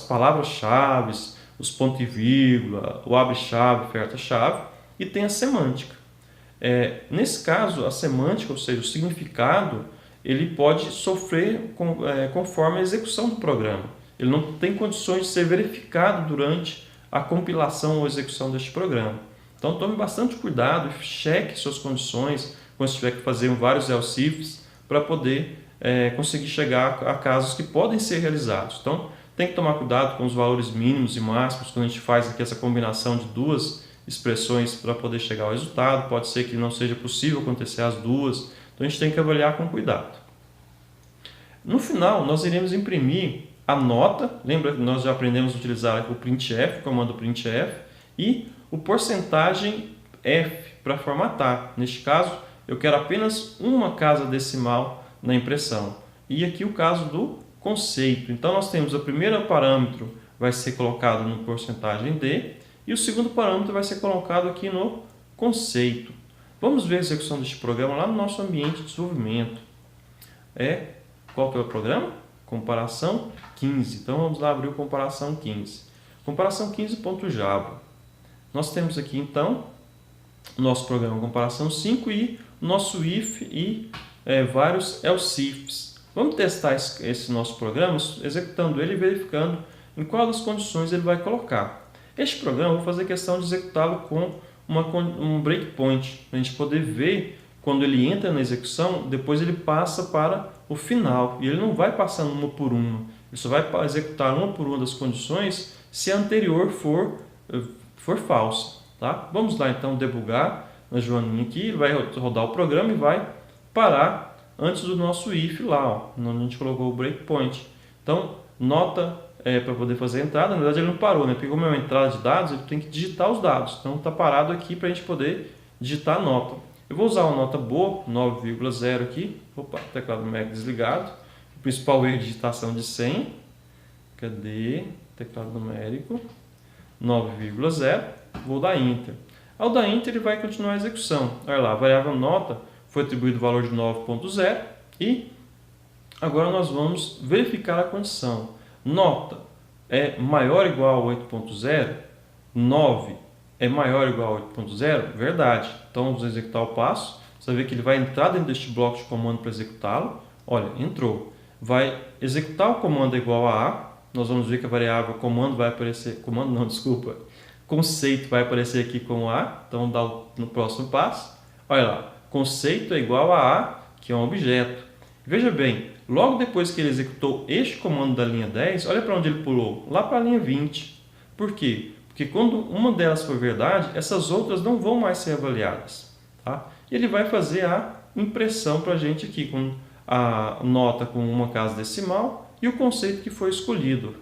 palavras-chave, os pontos e vírgula, o abre-chave, fecha-chave, e tem a semântica. Nesse caso, a semântica, ou seja, o significado, ele pode sofrer conforme a execução do programa. Ele não tem condições de ser verificado durante a compilação ou execução deste programa. Então, tome bastante cuidado e cheque suas condições quando você tiver que fazer vários else ifs para poder conseguir chegar a casos que podem ser realizados. Então, tem que tomar cuidado com os valores mínimos e máximos quando a gente faz aqui essa combinação de duas expressões para poder chegar ao resultado. Pode ser que não seja possível acontecer as duas, então a gente tem que avaliar com cuidado. No final, nós iremos imprimir a nota, lembra que nós já aprendemos a utilizar o printf, o comando printf, e o porcentagem F para formatar. Neste caso, eu quero apenas uma casa decimal na impressão. E aqui o caso do conceito. Então, nós temos o primeiro parâmetro vai ser colocado no porcentagem D e o segundo parâmetro vai ser colocado aqui no conceito. Vamos ver a execução deste programa lá no nosso ambiente de desenvolvimento. Qual que é o programa? Comparação 15. Então, vamos lá abrir o comparação 15. Comparação 15.java. Nós temos aqui, então, o nosso programa comparação 5 e nosso if e vários else ifs. Vamos testar esse nosso programa executando ele e verificando em qual das condições ele vai colocar. Este programa eu vou fazer questão de executá-lo com um breakpoint, para a gente poder ver quando ele entra na execução, depois ele passa para o final. E ele não vai passando uma por uma, ele só vai executar uma por uma das condições se a anterior for falsa. Tá? Vamos lá então debugar na joaninha aqui, ele vai rodar o programa e vai parar antes do nosso if lá, onde a gente colocou o breakpoint. Então, nota para poder fazer a entrada, na verdade ele não parou, né? Pegou uma entrada de dados, ele tem que digitar os dados. Então, está parado aqui para a gente poder digitar a nota. Eu vou usar uma nota boa, 9,0 aqui. Opa, teclado Mac desligado. O principal erro de digitação de senha. Cadê? Teclado numérico. 9,0. Vou dar Enter. Ao dar Enter, ele vai continuar a execução. Olha lá, a variável nota foi atribuído o valor de 9,0 e agora nós vamos verificar a condição. Nota é maior ou igual a 8,0? 9 é maior ou igual a 8,0? Verdade. Então vamos executar o passo. Você vai ver que ele vai entrar dentro deste bloco de comando para executá-lo. Olha, entrou. Vai executar o comando igual a A. Nós vamos ver que a variável comando vai aparecer... Comando não, desculpa. Conceito vai aparecer aqui com A. Então vamos dar no próximo passo. Olha lá. Conceito é igual a A, que é um objeto. Veja bem, logo depois que ele executou este comando da linha 10, olha para onde ele pulou. Lá para a linha 20. Por quê? Porque quando uma delas for verdade, essas outras não vão mais ser avaliadas. Tá? E ele vai fazer a impressão para a gente aqui, com a nota com uma casa decimal e o conceito que foi escolhido.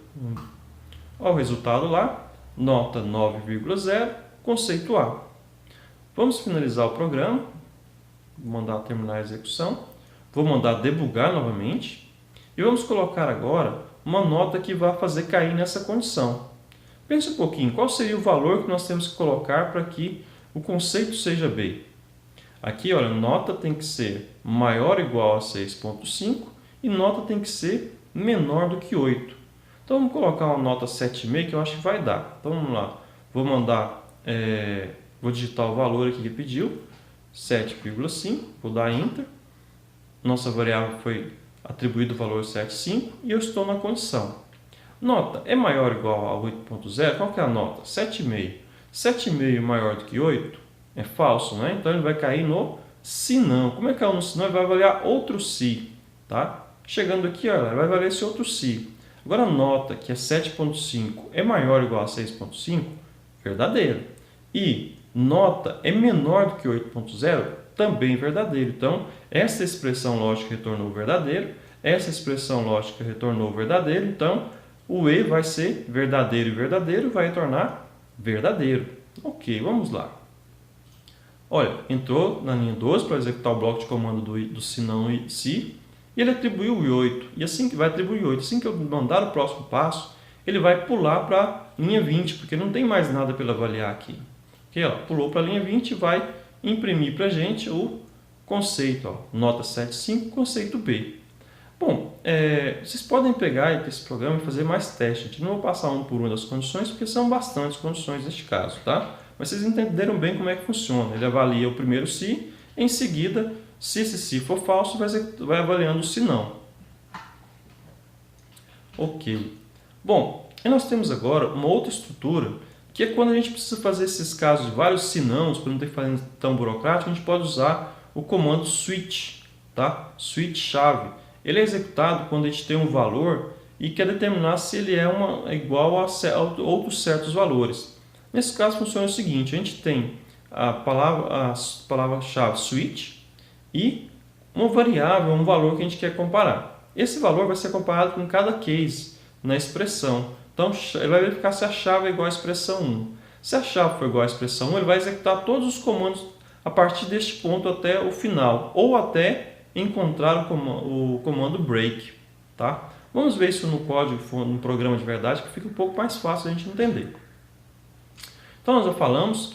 Olha o resultado lá, nota 9,0, conceito A. Vamos finalizar o programa, vou mandar terminar a execução, vou mandar debugar novamente e vamos colocar agora uma nota que vai fazer cair nessa condição. Pense um pouquinho, qual seria o valor que nós temos que colocar para que o conceito seja B? Aqui, olha, nota tem que ser maior ou igual a 6,5 e nota tem que ser menor do que 8. Então, vamos colocar uma nota 7,5 que eu acho que vai dar. Então, vamos lá. Vou mandar, vou digitar o valor aqui que ele pediu, 7,5, vou dar Enter. Nossa variável foi atribuído o valor 7,5 e eu estou na condição. Nota é maior ou igual a 8,0? Qual que é a nota? 7,5. 7,5 maior do que 8? É falso, né? Então ele vai cair no se não. Como é que é no se não? Ele vai avaliar outro se. Tá? Chegando aqui, olha, ele vai avaliar esse outro se. Agora a nota, que é 7,5, é maior ou igual a 6,5? Verdadeiro. e nota é menor do que 8.0, também verdadeiro. Então, essa expressão lógica retornou verdadeiro, essa expressão lógica retornou verdadeiro, então o E vai ser verdadeiro e verdadeiro, vai retornar verdadeiro. Ok, vamos lá. Olha, entrou na linha 12 para executar o bloco de comando do se não e se, e ele atribuiu o 8, e assim que vai atribuir 8, assim que eu mandar o próximo passo, ele vai pular para a linha 20, porque não tem mais nada para ele avaliar aqui. Ok, ó, pulou para a linha 20 e vai imprimir para a gente o conceito, ó, nota 7.5, conceito B. Bom, vocês podem pegar esse programa e fazer mais testes. Não vou passar um por uma das condições, porque são bastantes condições neste caso, tá? Mas vocês entenderam bem como é que funciona. Ele avalia o primeiro se, em seguida, se esse se for falso, vai avaliando o se não. Ok. Bom, e nós temos agora uma outra estrutura, que é quando a gente precisa fazer esses casos de vários se nãos, para não ter que fazer tão burocrático, a gente pode usar o comando switch, tá? Switch chave. Ele é executado quando a gente tem um valor e quer determinar se ele é igual a outros certos valores. Nesse caso funciona o seguinte, a gente tem a palavra-chave switch e uma variável, um valor que a gente quer comparar. Esse valor vai ser comparado com cada case na expressão. Então ele vai verificar se a chave é igual à expressão 1. Se a chave for igual à expressão 1, ele vai executar todos os comandos a partir deste ponto até o final, ou até encontrar o comando break. Tá? Vamos ver isso no código, no programa de verdade, que fica um pouco mais fácil a gente entender. Então nós já falamos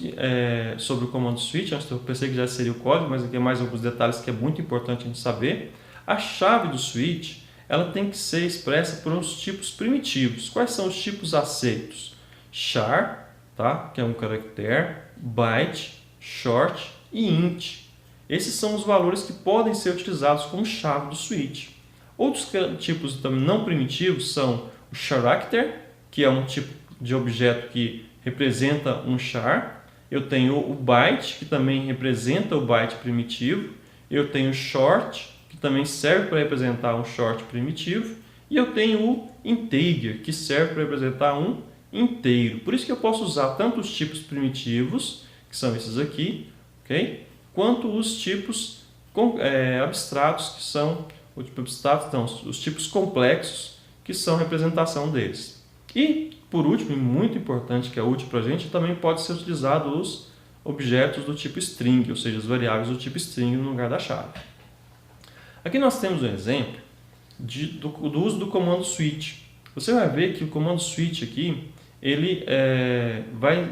sobre o comando switch, antes eu pensei que já seria o código, mas aqui é mais alguns detalhes que é muito importante a gente saber. A chave do switch ela tem que ser expressa por uns tipos primitivos. Quais são os tipos aceitos? Char, tá? Que é um caractere, byte, short e int. Esses são os valores que podem ser utilizados como chave do switch. Outros tipos também não primitivos são o character, que é um tipo de objeto que representa um char. Eu tenho o byte, que também representa o byte primitivo. Eu tenho o short, que também serve para representar um short primitivo. E eu tenho o integer, que serve para representar um inteiro. Por isso que eu posso usar tanto os tipos primitivos, que são esses aqui, ok? Quanto os tipos abstratos, que são os tipos complexos, que são a representação deles. E, por último, e muito importante, que é útil para a gente, também pode ser utilizado os objetos do tipo string, ou seja, as variáveis do tipo string no lugar da chave. Aqui nós temos um exemplo do uso do comando switch. Você vai ver que o comando switch aqui, ele vai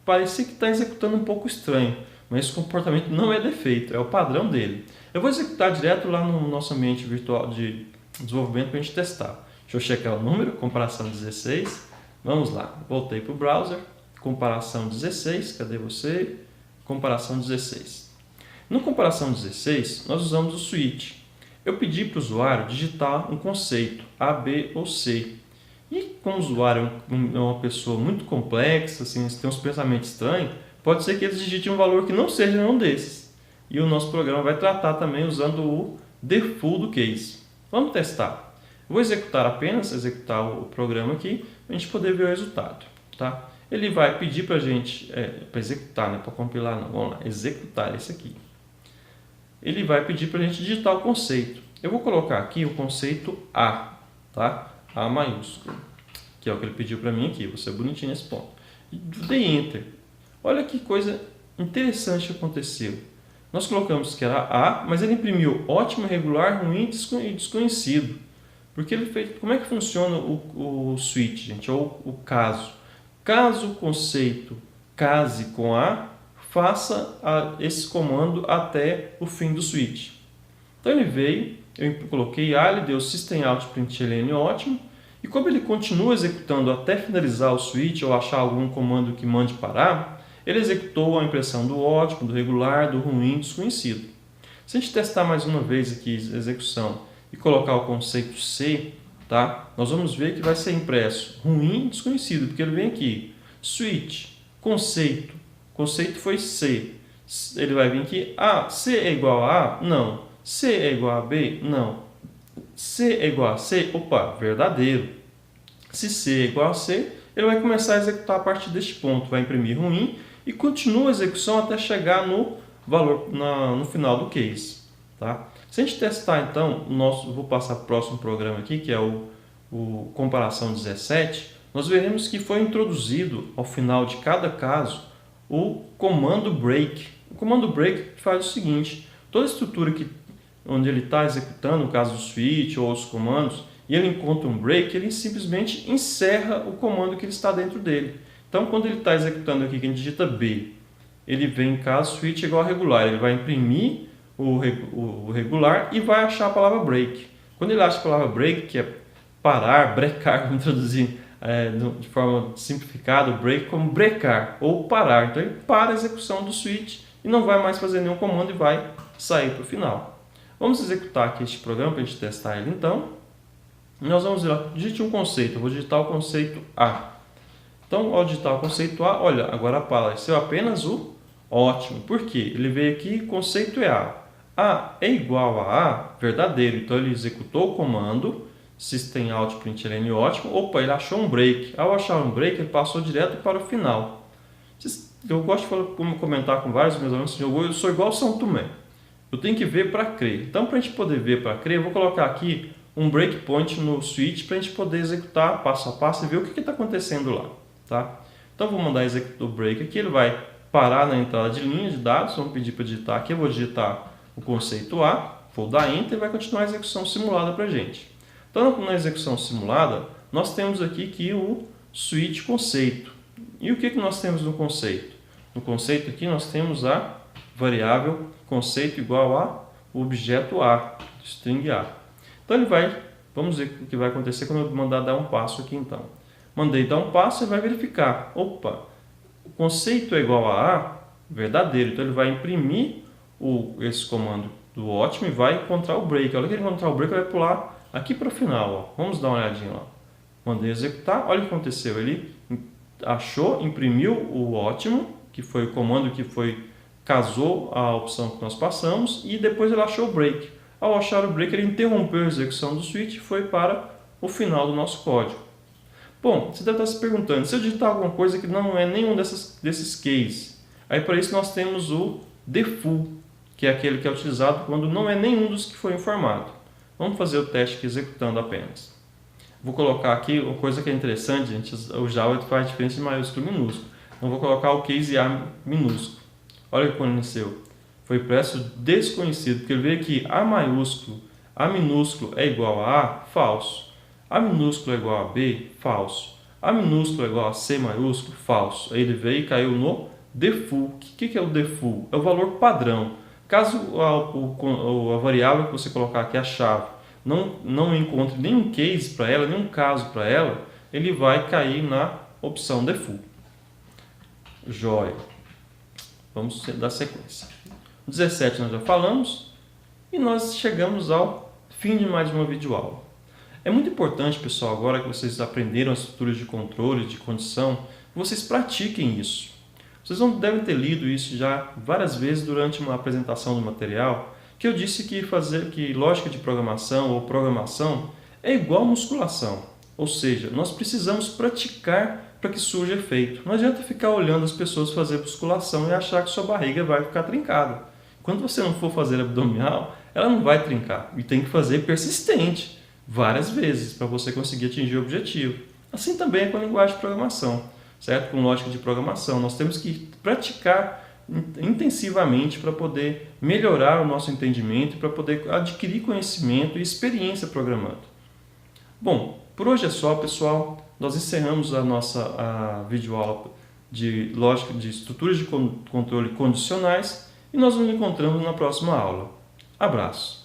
parecer que está executando um pouco estranho, mas esse comportamento não é defeito, é o padrão dele. Eu vou executar direto lá no nosso ambiente virtual de desenvolvimento para a gente testar. Deixa eu checar o número, comparação 16. Vamos lá, voltei para o browser, comparação 16, cadê você? Comparação 16. No comparação 16, nós usamos o switch. Eu pedi para o usuário digitar um conceito, A, B ou C. E como o usuário é uma pessoa muito complexa, assim, tem uns pensamentos estranhos, pode ser que eles digitem um valor que não seja nenhum desses. E o nosso programa vai tratar também usando o default do case. Vamos testar. Eu vou executar o programa aqui, para a gente poder ver o resultado. Tá? Ele vai pedir para a gente, para executar, né? Para compilar não, vamos lá, executar esse aqui. Ele vai pedir para a gente digitar o conceito. Eu vou colocar aqui o conceito A, tá? A maiúsculo, que é o que ele pediu para mim aqui, vou ser bonitinho nesse ponto. E dei Enter. Olha que coisa interessante que aconteceu. Nós colocamos que era A, mas ele imprimiu ótimo, regular, ruim e desconhecido. Porque ele fez. Como é que funciona o switch, gente? Ou o caso? Caso o conceito case com A, faça esse comando até o fim do switch. Então ele veio, eu coloquei A, ele deu systemout.println ótimo, e como ele continua executando até finalizar o switch ou achar algum comando que mande parar, ele executou a impressão do ótimo, do regular, do ruim, desconhecido. Se a gente testar mais uma vez aqui a execução e colocar o conceito C, tá? Nós vamos ver que vai ser impresso ruim, desconhecido, porque ele vem aqui, switch, conceito foi C. Ele vai vir aqui, C é igual a A? Não. C é igual a B? Não. C é igual a C? Opa, verdadeiro. Se C é igual a C, ele vai começar a executar a partir deste ponto. Vai imprimir ruim e continua a execução até chegar no valor no final do case. Tá? Se a gente testar então, vou passar para o próximo programa aqui, que é o comparação 17, nós veremos que foi introduzido ao final de cada caso o comando break. O comando break faz o seguinte: toda estrutura onde ele está executando, no caso do switch ou os comandos, e ele encontra um break, ele simplesmente encerra o comando que ele está dentro dele. Então, quando ele está executando aqui, que a gente digita B, ele vem em caso switch igual a regular, ele vai imprimir o regular e vai achar a palavra break. Quando ele acha a palavra break, que é parar, brecar, vamos traduzir de forma simplificada o break como brecar ou parar. Então ele para a execução do switch e não vai mais fazer nenhum comando e vai sair para o final. Vamos executar aqui este programa para a gente testar ele então. Nós vamos digitar um conceito, eu vou digitar o conceito A. Então ao digitar o conceito A, olha, agora apareceu apenas o ótimo. Por quê? Ele veio aqui, conceito é A. A é igual a A, verdadeiro. Então ele executou o comando systemout.println ótimo. Opa, ele achou um break. Ao achar um break, ele passou direto para o final. Eu gosto de comentar com vários meus alunos, eu sou igual São Tomé. Eu tenho que ver para crer. Então, para a gente poder ver para crer, eu vou colocar aqui um breakpoint no switch para a gente poder executar passo a passo e ver o que está acontecendo lá. Tá? Então, vou mandar executar o break aqui. Ele vai parar na entrada de linha de dados. Vamos pedir para digitar aqui. Eu vou digitar o conceito A, vou dar Enter e vai continuar a execução simulada para a gente. Então, na execução simulada, nós temos aqui que o switch conceito. E o que nós temos no conceito? No conceito aqui nós temos a variável conceito igual a objeto A, string A. Então vamos ver o que vai acontecer quando eu mandar dar um passo aqui então. Mandei dar um passo e vai verificar. Opa, o conceito é igual a A, verdadeiro. Então ele vai imprimir esse comando do ótimo e vai encontrar o break. Olha que ele encontrar o break, ele vai pular aqui para o final. Ó. Vamos dar uma olhadinha lá. Mandei executar, olha o que aconteceu. Ele achou, imprimiu o ótimo, que foi o comando que casou a opção que nós passamos, e depois ele achou o break. Ao achar o break, ele interrompeu a execução do switch e foi para o final do nosso código. Bom, você deve estar se perguntando, se eu digitar alguma coisa que não é nenhum desses cases, aí para isso nós temos o default, que é aquele que é utilizado quando não é nenhum dos que foi informado. Vamos fazer o teste aqui executando apenas. Vou colocar aqui uma coisa que é interessante, gente, o Java faz diferença de maiúsculo e minúsculo. Então vou colocar o case A minúsculo. Olha o que aconteceu. Foi impresso desconhecido, porque ele veio aqui A minúsculo é igual a A, falso. A minúsculo é igual a B, falso. A minúsculo é igual a C maiúsculo, falso. Aí ele veio e caiu no default. O que é o default? É o valor padrão. Caso a variável que você colocar aqui, a chave, não encontre nenhum case para ela, nenhum caso para ela, ele vai cair na opção default. Joia. Vamos dar sequência. O 17 nós já falamos e nós chegamos ao fim de mais uma videoaula. É muito importante, pessoal, agora que vocês aprenderam as estruturas de controle, de condição, que vocês pratiquem isso. Vocês não devem ter lido isso já várias vezes durante uma apresentação do material, que eu disse que lógica de programação ou programação é igual musculação. Ou seja, nós precisamos praticar para que surja efeito. Não adianta ficar olhando as pessoas fazer musculação e achar que sua barriga vai ficar trincada. Quando você não for fazer abdominal, ela não vai trincar. E tem que fazer persistente, várias vezes, para você conseguir atingir o objetivo. Assim também é com a linguagem de programação, certo? Com lógica de programação. Nós temos que praticar intensivamente para poder melhorar o nosso entendimento e para poder adquirir conhecimento e experiência programando. Bom, por hoje é só, pessoal. Nós encerramos a nossa videoaula de lógica de estruturas de controle condicionais e nós nos encontramos na próxima aula. Abraço!